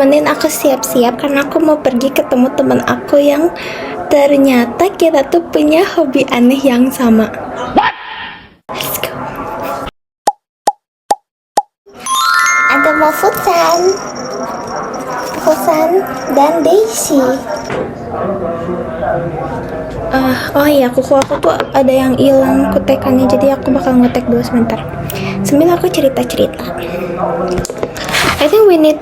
nemenin aku siap-siap karena aku mau pergi ketemu teman aku yang ternyata kita tuh punya hobi aneh yang sama. Let's go. Ada mau Fusan dan Daisy. Oh iya, kuku aku tuh ada yang hilang kutekannya, jadi aku bakal ngetek dulu sebentar sambil aku cerita-cerita. I think we need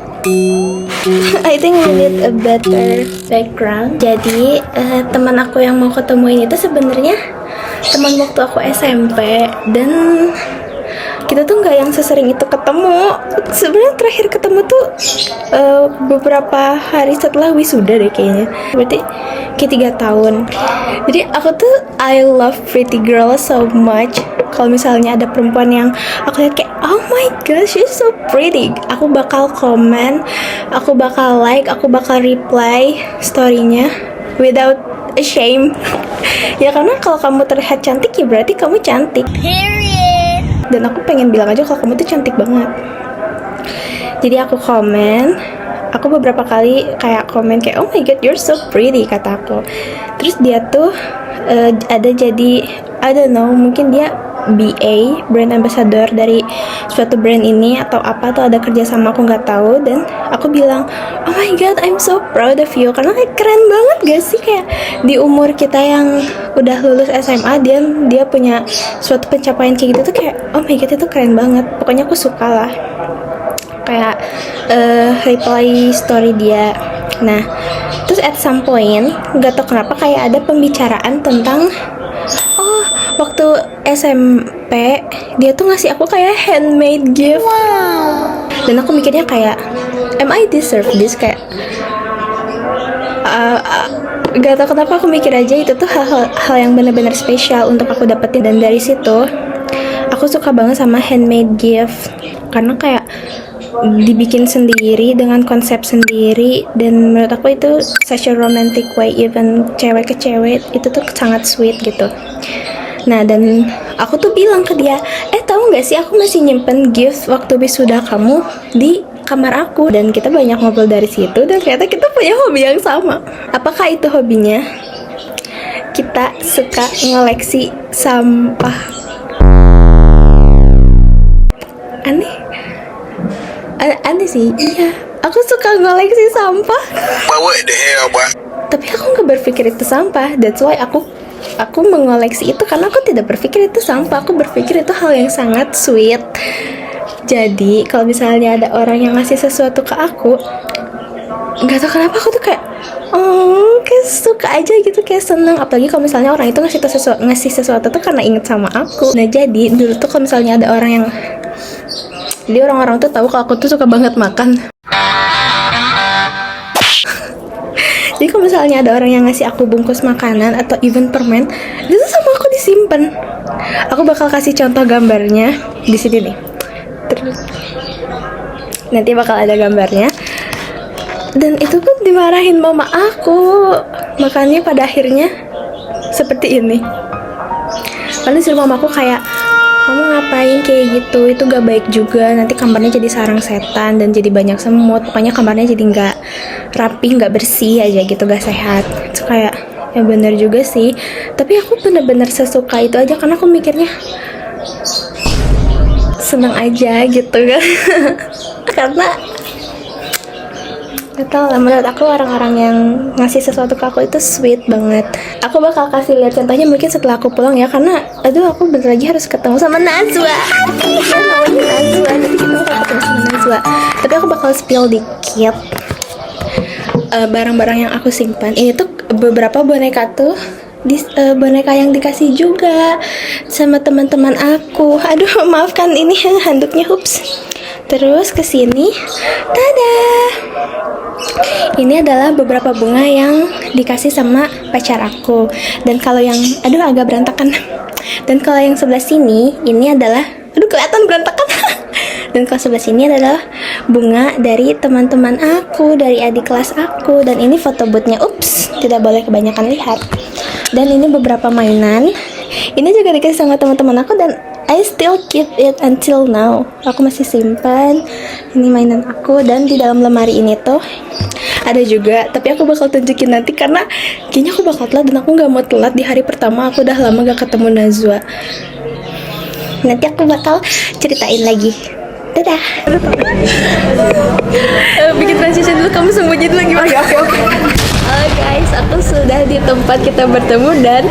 a better background. Jadi teman aku yang mau ketemuin itu sebenarnya teman waktu aku SMP, dan kita tuh nggak yang sesering itu ketemu. Sebenarnya terakhir ketemu tuh beberapa hari setelah wisuda deh kayaknya. Berarti kayak 3 tahun. Jadi aku tuh I love pretty girl so much. Kalau misalnya ada perempuan yang aku lihat kayak oh my god she's so pretty, aku bakal komen, aku bakal like, aku bakal reply story-nya without a shame. Ya karena kalau kamu terlihat cantik ya berarti kamu cantik. Period. Dan aku pengen bilang aja kalau kamu tuh cantik banget. Jadi aku komen, aku beberapa kali kayak komen kayak oh my god you're so pretty kata aku. Terus dia tuh ada jadi I don't know, mungkin dia BA, brand ambassador dari suatu brand ini atau apa, tuh ada kerja sama aku nggak tahu. Dan aku bilang oh my god I'm so proud of you, karena kayak keren banget gak sih, kayak di umur kita yang udah lulus SMA dia punya suatu pencapaian kayak gitu tuh kayak oh my god itu keren banget. Pokoknya aku suka lah kayak reply story dia. Nah terus at some point nggak tau kenapa kayak ada pembicaraan tentang waktu SMP dia tuh ngasih aku kayak handmade gift. Wow. Dan aku mikirnya kayak am I deserve this, kayak gak tau kenapa aku mikir aja itu tuh hal yang benar-benar spesial untuk aku dapetin. Dan dari situ aku suka banget sama handmade gift karena kayak dibikin sendiri dengan konsep sendiri, dan menurut aku itu such a romantic way, even cewek ke cewek itu tuh sangat sweet gitu. Nah dan aku tuh bilang ke dia, tahu nggak sih aku masih nyimpen gift waktu wisuda kamu di kamar aku. Dan kita banyak ngobrol dari situ dan ternyata kita punya hobi yang sama. Apakah itu hobinya? Kita suka ngoleksi sampah. Aneh sih, iya. Aku suka ngoleksi sampah. What the hell, boy? Tapi aku nggak berpikir itu sampah. That's why aku mengoleksi itu karena aku tidak berpikir itu sampah. Aku berpikir itu hal yang sangat sweet. Jadi kalau misalnya ada orang yang ngasih sesuatu ke aku, nggak tahu kenapa aku tuh kayak kayak suka aja gitu, kayak seneng. Apalagi kalau misalnya orang itu ngasih sesuatu tuh karena inget sama aku. Nah jadi dulu tuh kalau misalnya ada orang yang, jadi orang-orang tuh tahu kalau aku tuh suka banget makan. Jadi kalau misalnya ada orang yang ngasih aku bungkus makanan atau even permen, itu sama aku disimpan. Aku bakal kasih contoh gambarnya di sini nih. Terus nanti bakal ada gambarnya. Dan itu pun dimarahin mama aku. Makanya pada akhirnya seperti ini. Lalu suruh mamaku kayak kamu ngapain kayak gitu, itu gak baik juga, nanti kamarnya jadi sarang setan dan jadi banyak semut. Pokoknya kamarnya jadi gak rapi, gak bersih aja gitu, gak sehat. Itu kayak ya bener juga sih. Tapi aku bener-bener sesuka itu aja karena aku mikirnya seneng aja gitu kan. Karena gak tau lah, menurut aku orang-orang yang ngasih sesuatu ke aku itu sweet banget. Aku bakal kasih lihat contohnya mungkin setelah aku pulang ya, karena aku bentar lagi harus ketemu sama Najwa. Namanya Najwa, jadi kita bakal ketemu sama Najwa. Tapi aku bakal spill dikit barang-barang yang aku simpan. Ini tuh beberapa boneka tuh boneka yang dikasih juga sama teman-teman aku. Aduh maafkan ini handuknya, hups. Terus kesini, dadah. Ini adalah beberapa bunga yang dikasih sama pacar aku. Dan kalau yang, agak berantakan. Dan kalau yang sebelah sini, ini adalah, kelihatan berantakan. Dan kalau sebelah sini adalah bunga dari teman-teman aku, dari adik kelas aku. Dan ini foto bootnya, ups, tidak boleh kebanyakan lihat. Dan ini beberapa mainan. Ini juga dikasih sama teman-teman aku dan I still keep it until now. Aku masih simpan. Ini mainan aku, dan di dalam lemari ini tuh ada juga, tapi aku bakal tunjukin nanti karena kayaknya aku bakal telat dan aku nggak mau telat di hari pertama. Aku udah lama gak ketemu Najwa. Nanti aku bakal ceritain lagi. Dadah. Bikin transition dulu, kamu sembunyi dulu gimana? Oke. Guys, aku sudah di tempat kita bertemu dan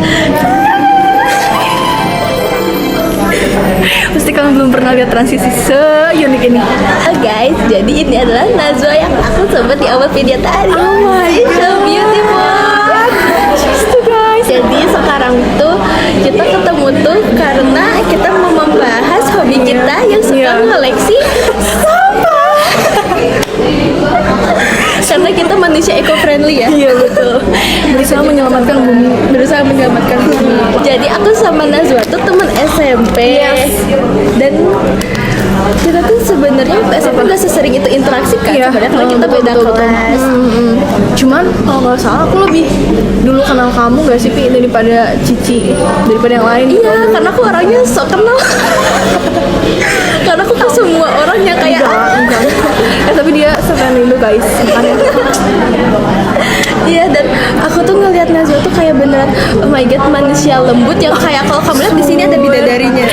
pasti kamu belum pernah lihat transisi se-unik ini. Guys, jadi ini adalah Najwa yang aku sempat di awal video tadi. Oh my god, so beautiful. Guys, jadi sekarang tuh kita ketemu tuh karena kita mau membahas hobi kita yang suka mengoleksi sampah. Karena kita manusia eco-friendly ya. Iya betul. Berusaha menyelamatkan bumi. Jadi aku sama Najwa tuh teman SMP. Yes. Dan kita tuh sebenarnya waktu SMP nggak sesering itu interaksi kan, sebenarnya karena kita beda kelas. Cuman kalau nggak salah aku lebih dulu kenal kamu gak sih, Pi, daripada Cici, daripada yang lain. Iya, karena aku orangnya sok kenal. Karena aku ke semua orang yang kayak enggak. Tapi dia sering itu guys, makanya. Iya, dan aku tuh ngelihat Najwa tuh kayak beneran, oh my god, manusia lembut yang kayak kalau kamu lihat di sini ada bidadarinya,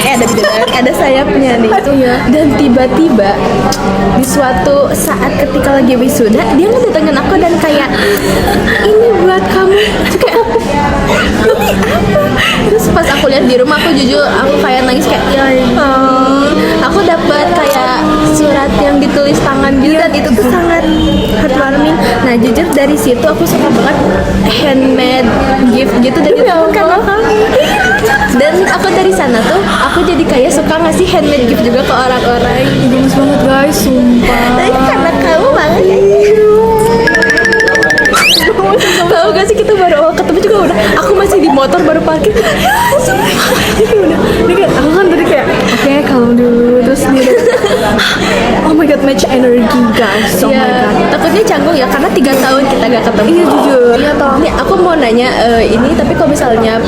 ada sayapnya nih. Dan tiba-tiba di suatu saat ketika lagi wisuda, dia ngedatengin aku dan kayak, ini buat kamu. Kayak, ini apa? Terus pas aku lihat di rumah, aku jujur aku kayak nangis kayak, aku dapat kayak surat yang ditulis tangan gitu, dan itu tuh sangat heartwarming. Nah, jujur dari situ aku suka banget handmade gift gitu, dan itu karena kamu. Dan aku dari sana tuh aku jadi kayak suka ngasih handmade gift juga ke orang-orang. Gemes banget guys, sumpah. Tapi karena kamu banget ya. Tahu gak sih, kita baru awal ketemu juga udah, aku masih di motor baru parkir. Jadi udah, ini kan aku kan tadi kayak oke, kalem dulu, terus dia oh my god, match energy guys. Oh my god. Takutnya canggung ya karena 3 tahun kita gak ketemu. Iya jujur. Iya toh. Ini aku mau nanya ini, tapi kalau misalnya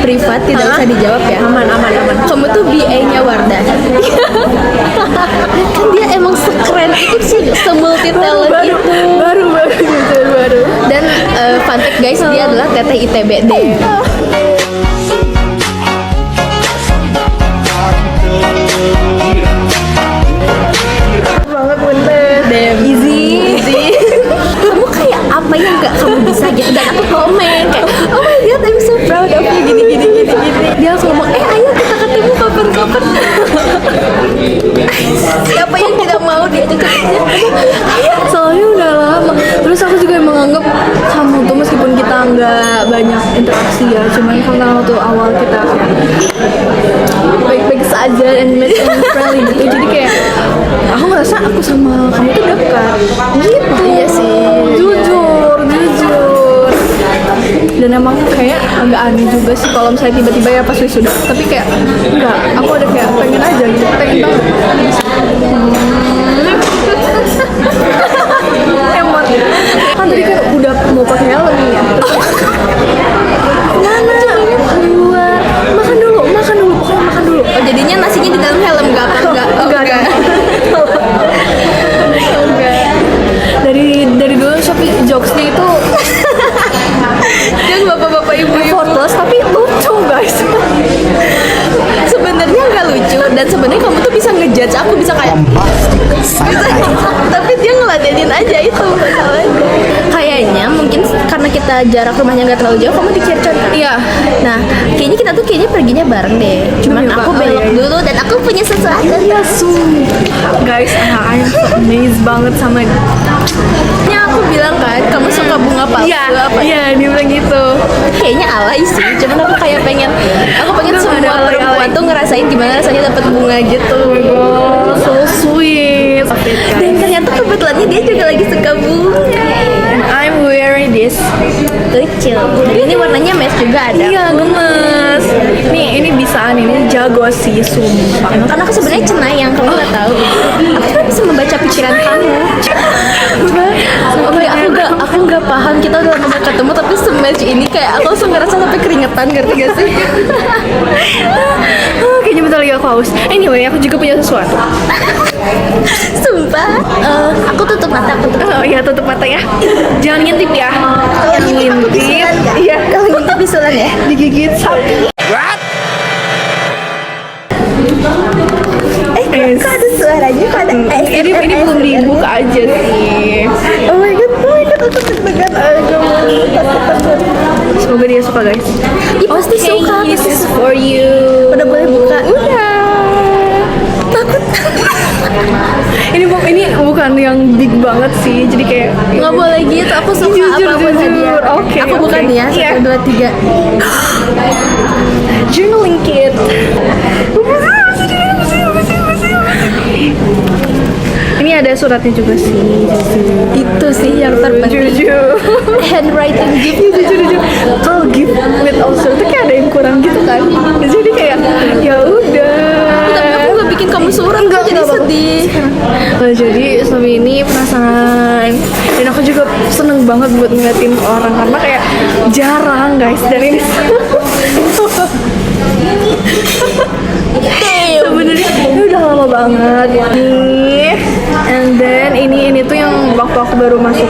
privat tidak bisa dijawab ya. Aman. Kamu tuh BA-nya Wardah. Kan dia emang sekeren itu sih, semulti talent itu. Baru. Dan fun fact guys, dia adalah teteh ITB deh. Banget bener. Damn. Easy. Kamu kayak apa yang gak kamu bisa gitu, dan aku komen kayak, oh my god, I'm so proud of you, gini. Dia langsung ngomong, ayo kita ketemu kapan-kapan. Siapa yang tidak mau diajak ketemu? Soalnya udah lama. Terus aku juga menganggap kamu tuh meskipun kita nggak banyak interaksi ya, cuman karena waktu awal kita baik-baik saja and match and friendly gitu, jadi kayak aku ngerasa aku sama kamu tuh dekat gitu. Iya sih. Jujur. Dan emang kayak agak aneh juga sih kalau misalnya tiba-tiba ya pas wisuda, tapi kayak enggak, aku ada kayak pengen aja gitu, pengen banget. Emot kan tadi kan udah mau pakai helm ya. Mana? Keluar. Makan dulu. Pokoknya makan dulu. Oh, jadinya nasinya di dalam helm enggak. Dari dulu Shopee jokesnya itu Yang bapak-bapak ibu effortless tapi lucu guys. sebenarnya nggak lucu, dan sebenarnya kamu tuh bisa ngejudge aku, bisa kayak tapi dia ngeladenin aja, itu masalahnya. Kayaknya mungkin karena kita jarak rumahnya nggak terlalu jauh, kamu di Circon kan? Iya. Nah, kita tuh perginya bareng deh. Cuman aku belok dulu dan aku punya sesuatu. Iya, guys, I am so amazed banget sama Aku bilang kan, kamu suka bunga palsu apa? Iya, dia bilang gitu. Kayaknya alay sih, cuman aku kayak pengen semua perempuan tuh ngerasain gimana rasanya dapat bunga gitu. Oh, so sweet. Dan ternyata kebetulannya dia juga lagi suka bunga. And I'm wearing this. Lucu. Dan ini warnanya match juga ada. Iya, gemes. Nih, ini bisaan, ini jago sih, sumpah. Karena aku sebenarnya cenayang, kamu nggak tahu. Aku kan bisa membaca pikiran kamu. Aku nggak paham, kita udah lama ketemu tapi sematch ini kayak aku langsung ngerasa sampai keringetan, ngerti gak sih? bentar lagi aku haus. Anyway, aku juga punya sesuatu. Sumpah, aku tutup mata, aku tutup. Oh iya, tutup mata ya. Jangan ngintip ya. Kalau ngintip aku bisulan nggak? Iya. Kalau ngintip bisulan ya. Digigit sapi. Kok ada suaranya? Kok ada ASMR? Ini belum dibuka aja sih. Oh my god, aku deg-degan aja. Semoga dia suka guys. Ih, pasti suka. This is for you. Udah boleh buka? Udah. Takut. Ini bukan yang big banget sih. Jadi kayak Nggak boleh gitu, aku suka Jujur, apapun jujur. hadiah. Oke, Aku buka oke. nih ya, Iya. 1, 2, 3. journaling kit. Ini ada suratnya juga sih. Itu sih yang terpenting. Jujur. Handwriting gift. Jujur. Kalau gift with also itu kayak ada yang kurang gitu kan. Jadi kayak ya udah. Tapi aku nggak bikin kamu surat, aku jadi Nggak apa-apa. sedih. Jadi selama ini penasaran dan aku juga seneng banget buat ngeliatin orang karena kayak jarang guys dari ini. Sebenarnya ini udah lama banget nih. And then ini tuh yang waktu aku baru masuk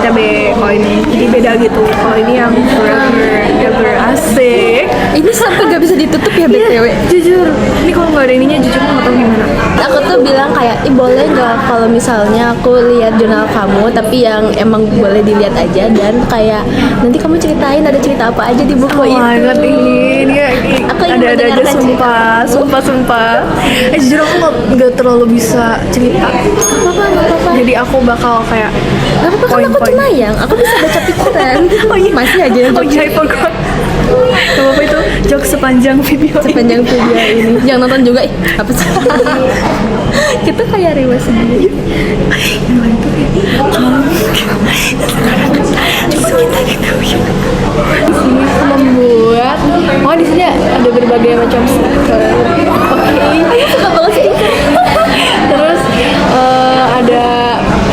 ITB. Kalau ini jadi beda gitu. Kalau ini yang forever ever asik. Ini sampai nggak bisa ditutup ya BTW. Jujur, ini kalau nggak ada ininya jujur aku nggak tahu gimana. Aku tuh bilang kayak, boleh nggak kalau misalnya aku lihat jurnal kamu, tapi yang emang boleh dilihat aja, dan kayak nanti kamu ceritain ada cerita apa aja di buku Oh itu. my god, ini Aku ingin ada aja mendengarkan sumpah. Jujur aku nggak terlalu bisa cerita. Nggak apa-apa. Jadi aku bakal kayak Nggak apa-apa, kan aku cenayang, aku bisa baca pikiran. Oh iya. Masih aja yang Oh iya, I forgot. Gak apa-apa itu joke sepanjang video ini. sepanjang video ini. Jangan nonton juga, apa sih? Kita kayak rewa sendiri. Di sini aku membuat, di sini ada berbagai macam stiker. Oke. Suka banget sih. Terus ada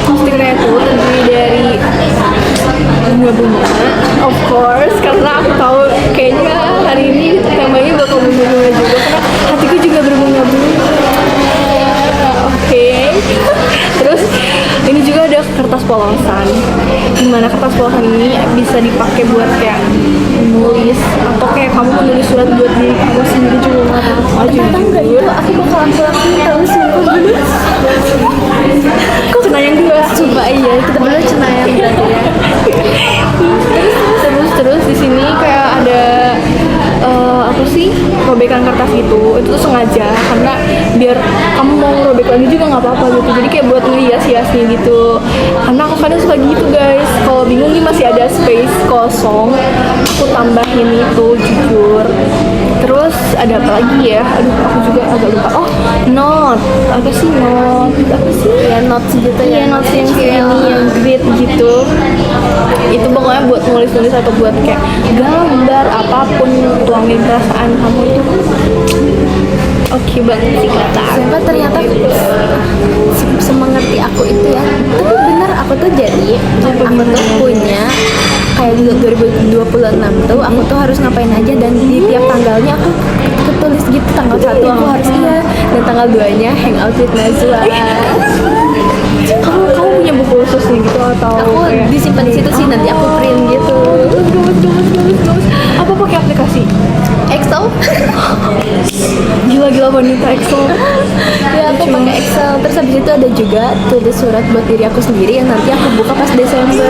stikernya tuh terdiri dari bunga-bunga, of course, karena aku tahu kayaknya hari ini temanya bakal bunga-bunga juga karena hatiku juga berbunga-bunga. Oke. Terus ini juga ada kertas polosan, dimana kertas polosan ini bisa dipakai buat kayak nulis atau kayak kamu menulis surat buat diri kamu sendiri juga nggak apa-apa. Tangga itu aku bakal lakuin tahu sumpah bener. Kok cenayang juga? Sumpah iya, kita bener cenayang berarti ya. Terus di sini kayak ada apa sih, robekan kertas gitu. Itu tuh sengaja karena biar kamu mau robek lagi juga nggak apa-apa gitu. Jadi kayak buat ngehias-hiasnya gitu. Karena aku kadang suka gitu guys. Kalau bingung nih masih ada space kosong, aku tambahin itu jujur. Terus ada apa lagi ya? Aduh, aku juga agak lupa. Oh, note. Apa sih note? Apa sih? Ya notes gitu ya. Iya, notes yang ini yang grid gitu. Itu pokoknya buat nulis-nulis atau buat kayak gambar apapun, tuangin perasaan kamu itu oke banget sih kata aku. Sumpah ternyata semengerti aku itu ya. Tapi bener aku tuh jadi aku tuh punya kayak di 2026 tuh aku tuh harus ngapain aja, dan di tiap tanggalnya aku ketulis gitu, tanggal 1 aku harus iya, dan tanggal 2 nya hangout with Najwa. Kamu punya buku khusus nih gitu atau Aku kayak disimpan di situ sih, nanti aku print gitu. Gemes. Apa pakai aplikasi? Excel? Gila wanita Excel. Ya aku pakai Excel. Terus habis itu ada juga tulis surat buat diri aku sendiri yang nanti aku buka pas Desember.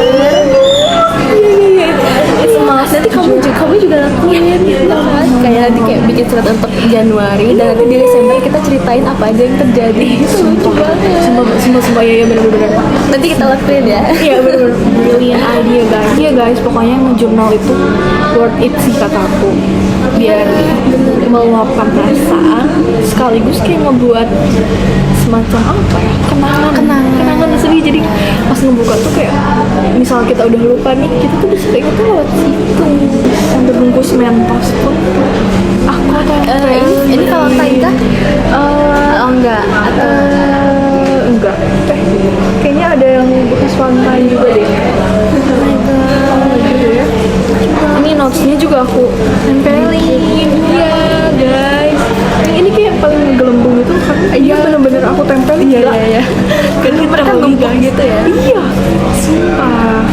Nanti kamu juga lakuin ya kan? Kayak nanti kayak bikin surat untuk Januari, dan nanti di Desember kita ceritain apa aja yang terjadi. Itu lucu banget. Sumpah ya bener-bener. Nanti kita lakuin ya. Iya bener-bener brilliant idea guys. Iya guys, pokoknya nge-journal itu worth it sih kata aku. Biar meluapkan perasaan sekaligus kayak ngebuat semacam apa ya, kenangan sedih. Jadi pas ngebuka tuh kayak misal kita udah lupa nih, kita tuh bisa inget tuh lewat situ yang terbungkus mentos pun aku Ini kalau Taika enggak atau enggak kayaknya ada yang bekas Valentine juga deh. Gitu ya. Ini notesnya juga aku tempelin ya guys. Ini kayak ngegelembung itu kan bener-bener aku tempelin gila. Kan mereka numpuk gitu ya. Iya, sumpah.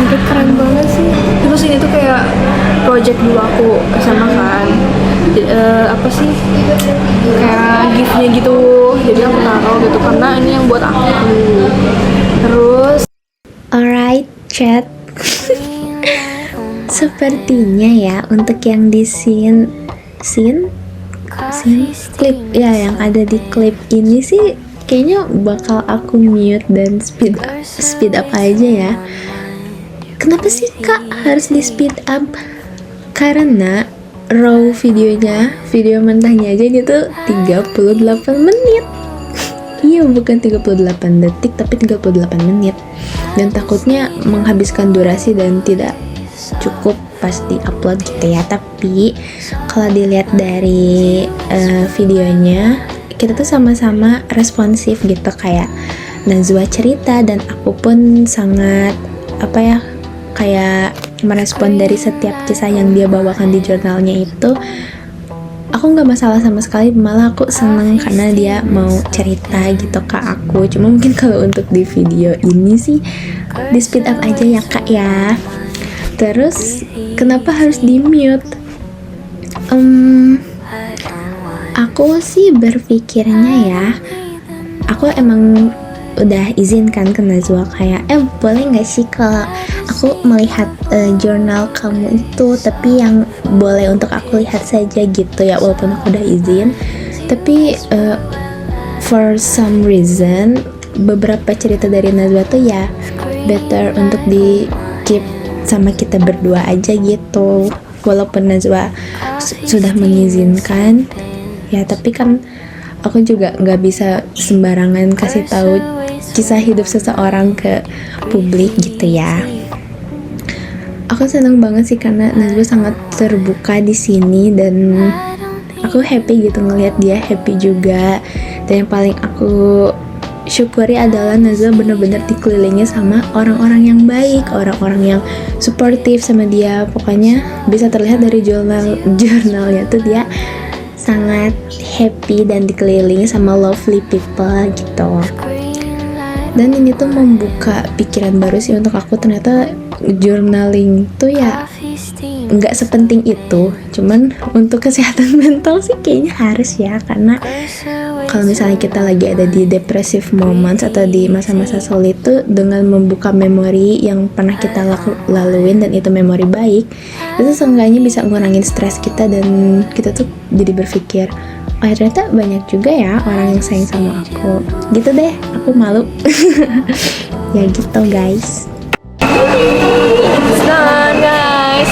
Itu keren banget sih. Terus ini tuh kayak project dulu aku sama kan. Apa sih? Kayak gift-nya gitu. Jadi aku taruh gitu karena ini yang buat aku. Terus Alright, chat. Sepertinya ya untuk yang di scene klip ya yang ada di klip ini sih kayaknya bakal aku mute dan speed up aja ya. Kenapa sih Kak harus di speed up? Karena raw videonya, video mentahnya aja ini tuh 38 menit. Iya, bukan 38 detik tapi 38 menit. Dan takutnya menghabiskan durasi dan tidak cukup pas di upload gitu ya. Tapi kalau dilihat dari videonya, kita tuh sama-sama responsif gitu, kayak Najwa cerita dan aku pun sangat kayak merespon dari setiap kisah yang dia bawakan di jurnalnya itu. Aku nggak masalah sama sekali, malah aku seneng karena dia mau cerita gitu ke aku. Cuma mungkin kalau untuk di video ini sih di speed up aja ya Kak ya. Terus kenapa harus di mute? Aku sih berpikirnya ya, aku emang udah izinkan ke Najwa kayak boleh nggak sih kalau aku melihat jurnal kamu itu, tapi yang boleh untuk aku lihat saja gitu ya, walaupun aku udah izin. Tapi for some reason beberapa cerita dari Najwa tuh ya better untuk di keep sama kita berdua aja gitu. Walaupun Najwa sudah mengizinkan ya, tapi kan aku juga nggak bisa sembarangan kasih tahu kisah hidup seseorang ke publik gitu ya. Aku senang banget sih karena Najwa sangat terbuka di sini dan aku happy gitu ngelihat dia happy juga. Dan yang paling aku syukuri adalah Najwa benar-benar dikelilingi sama orang-orang yang baik, orang-orang yang suportif sama dia. Pokoknya bisa terlihat dari jurnalnya tuh dia sangat happy dan dikelilingi sama lovely people gitu. Dan ini tuh membuka pikiran baru sih untuk aku, ternyata journaling tuh ya nggak sepenting itu. Cuman untuk kesehatan mental sih kayaknya harus ya, karena kalau misalnya kita lagi ada di depressive moments atau di masa-masa sulit tuh, dengan membuka memori yang pernah kita laluin dan itu memori baik, itu seenggaknya bisa ngurangin stres kita dan kita tuh jadi berpikir, oh ya ternyata banyak juga ya orang yang sayang sama aku gitu deh. Aku malu ya gitu guys. it's done guys.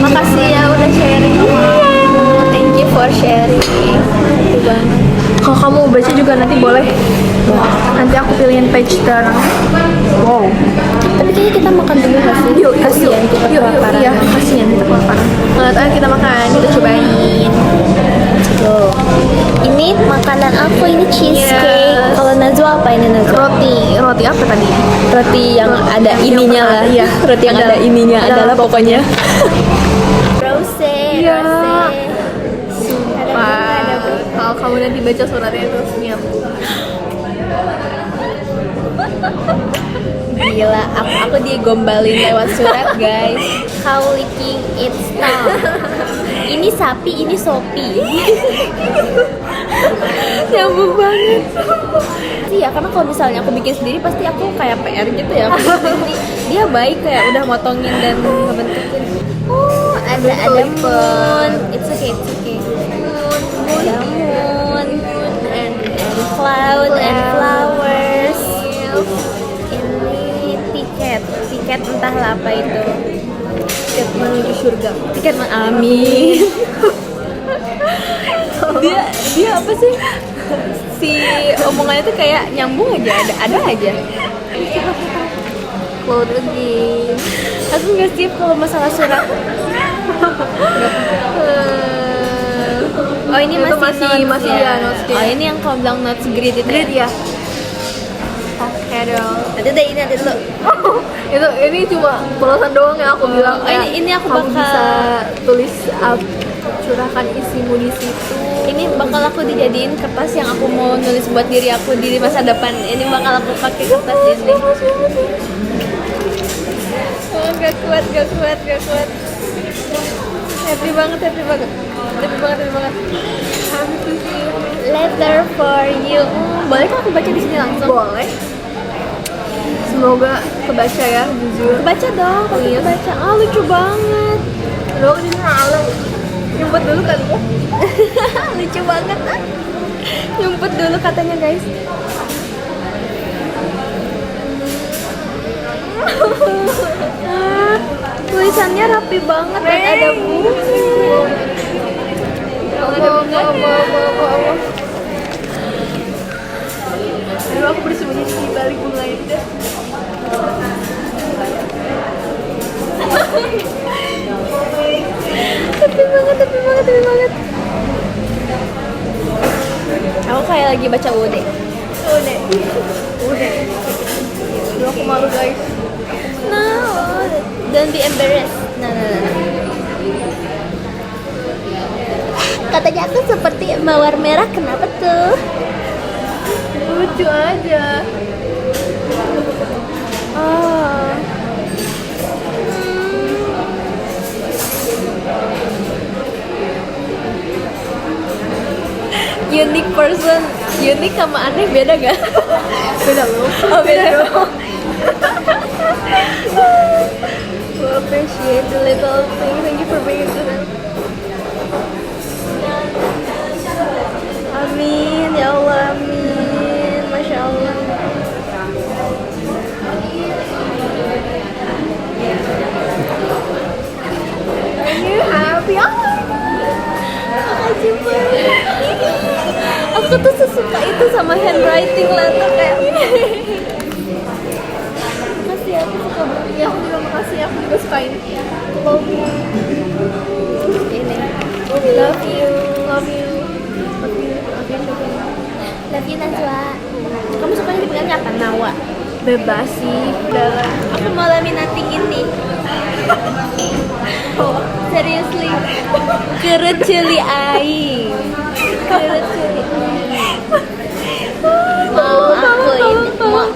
Makasih ya udah sharing. Thank you for sharing. Kalau kamu baca juga nanti boleh. Nanti aku pilihin page terang. Wow. Tapi kayaknya kita makan dulu gak sih? Yuk, kasihan kita kelaparan. Iya, kasihan kita kelaparan. Ayo kita makan, kita cobain. Tuh. Ini makanan aku, ini cheesecake. Yes. Kalau Najwa apa ini Najwa? Roti apa tadi? Roti yang ada ininya lah. Iya. Roti yang ada ininya adalah pokoknya. Rose. Iya. Rose. Kalau kamu nanti baca suratnya terus nyambung. Gila, aku digombalin lewat surat guys. How licking its tongue. Ini sapi, ini sopi. Nyambung banget. Iya, karena kalau misalnya aku bikin sendiri pasti aku kayak PR gitu ya. Aku bikin sendiri, dia baik kayak udah motongin dan ngebentukin. Oh, ada moon. It's okay. Ada moon and cloud and flowers. Ini tiket entahlah apa itu. Tiket menuju surga. Amin. Dia apa sih? Si omongannya tuh kayak nyambung aja, ada aja. Cloud again. Aku nggak siap kalau masalah surat. Oh ini Itu masih masih notes ya, notes Oh ya. ini yang kau bilang notes grid itu. Great ya. Oke dong. Nanti deh ini nanti dulu. ini cuma pulasan doang yang aku bilang. Oh, ini aku kamu bakal bisa tulis curahkan isimu di situ. Ini bakal aku dijadiin kertas yang aku mau nulis buat diri aku di masa depan. Ini bakal aku pakai kertas ini. Oh, gak kuat. Happy banget. Letter for you. Boleh kan aku baca di sini langsung? Boleh. Semoga kebaca ya, jujur. Baca dong, pasti baca. Ah, lucu banget. Lo ini malam. Nyumpet dulu kali ya. Lucu banget. Nyumpet dulu katanya, guys. Tulisannya rapi banget dan ada buku. Aduh, aku bersembunyi di balik bunga ini deh. Happy banget. Aku kayak lagi baca Ude. Aduh, aku malu guys. No, don't be embarrassed. No. Katanya aku seperti mawar merah, kenapa tuh? Lucu aja. Oh. Unique person, unik sama aneh beda gak? Beda loh. Oh beda dong. To appreciate the little things. Thank you for being to them. Amin, ya Allah, amin. Masya Allah. Are you happy? Makasih banget. Aku tuh sesuka itu sama handwriting letter kayak. Makasih, aku suka banget. Ya, aku juga makasih, aku juga suka ini. Love you. Ini. Love you. Love you Najwa. Kamu sukanya dibilangnya apa? Nawa. Bebas sih. Aku mau laminating ini. Oh, seriously. Kereceli aing.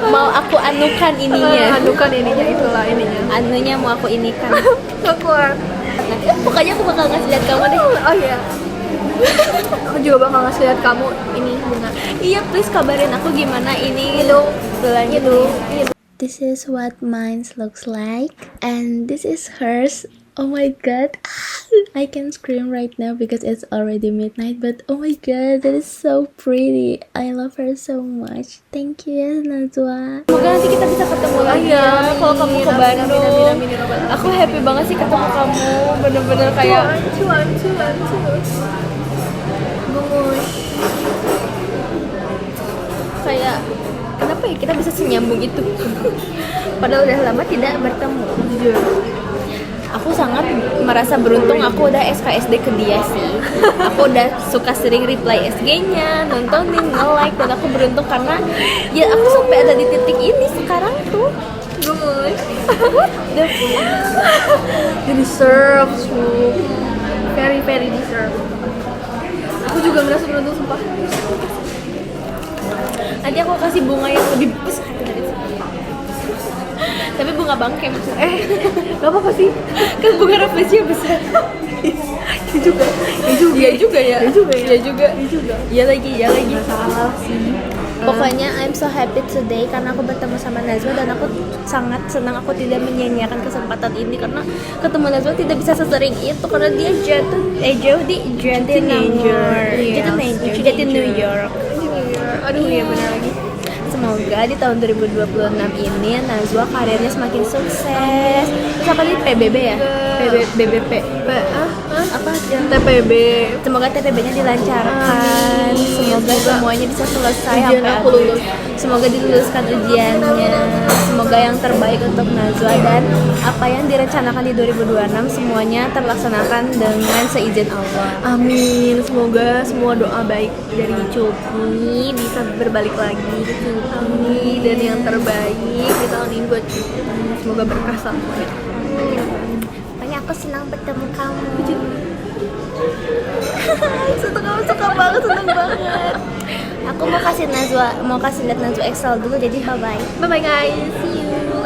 Mau aku anukan ininya. Anukan ininya, itulah ininya. Anunya mau aku inikan. Gak kuat. Pokoknya aku bakal ngasih lihat kamu deh. Oh iya. Aku juga bakal ngasih lihat kamu ini bunga. Iya, please kabarin aku gimana ini bulannya tuh. This is what mine looks like, and this is hers. Oh my god, I can scream right now because it's already midnight, but oh my god, that is so pretty. I love her so much. Thank you ya Najwa. Semoga nanti kita bisa ketemu lagi ya kalau kamu ke Bandung. Aku happy banget sih ketemu kamu, bener-bener kayak Cuan. gemus. Kayak kenapa ya kita bisa senyambung itu? Padahal udah lama tidak bertemu. Jujur. Aku sangat merasa beruntung aku udah SKSD ke dia sih. Aku udah suka sering reply SG-nya, nontonin, nge-like, dan aku beruntung karena ya aku sampai ada di titik ini sekarang tuh. Gemes. You deserve to. Very deserve. Aku juga merasa beruntung sumpah. Nanti aku kasih bunga yang lebih besar dari itu. Tapi bunga bangke maksudnya. Gak apa-apa sih. Kan bunga rafflesia besar. Iya juga. Iya juga. Iya lagi. Gak salah sih. Pokoknya I'm so happy today karena aku bertemu sama Najwa dan aku sangat senang aku tidak menyia-nyiakan kesempatan ini karena ketemu Najwa tidak bisa sesering itu karena dia jauh di New York. Aduh iya benar lagi. Semoga di tahun 2026 ini Najwa karirnya semakin sukses. Terus apa nih PBB ya? BBP. Apa yang TPB. Semoga TPB-nya dilancarkan. Semoga semuanya bisa selesai Ujian sampai aku lulus. Semoga diluluskan ujiannya. Semoga yang terbaik untuk Najwa dan apa yang direncanakan di 2026 semuanya terlaksanakan dengan seizin Allah. Amin. Semoga semua doa baik dari Coki bisa berbalik lagi ke Coki dan yang terbaik di tahun ini buat Coki. Semoga berkah semuanya. Pokoknya aku senang bertemu kamu. suka banget, seneng banget. Aku mau kasih lihat Najwa Excel dulu, jadi bye bye. Bye bye guys, see you.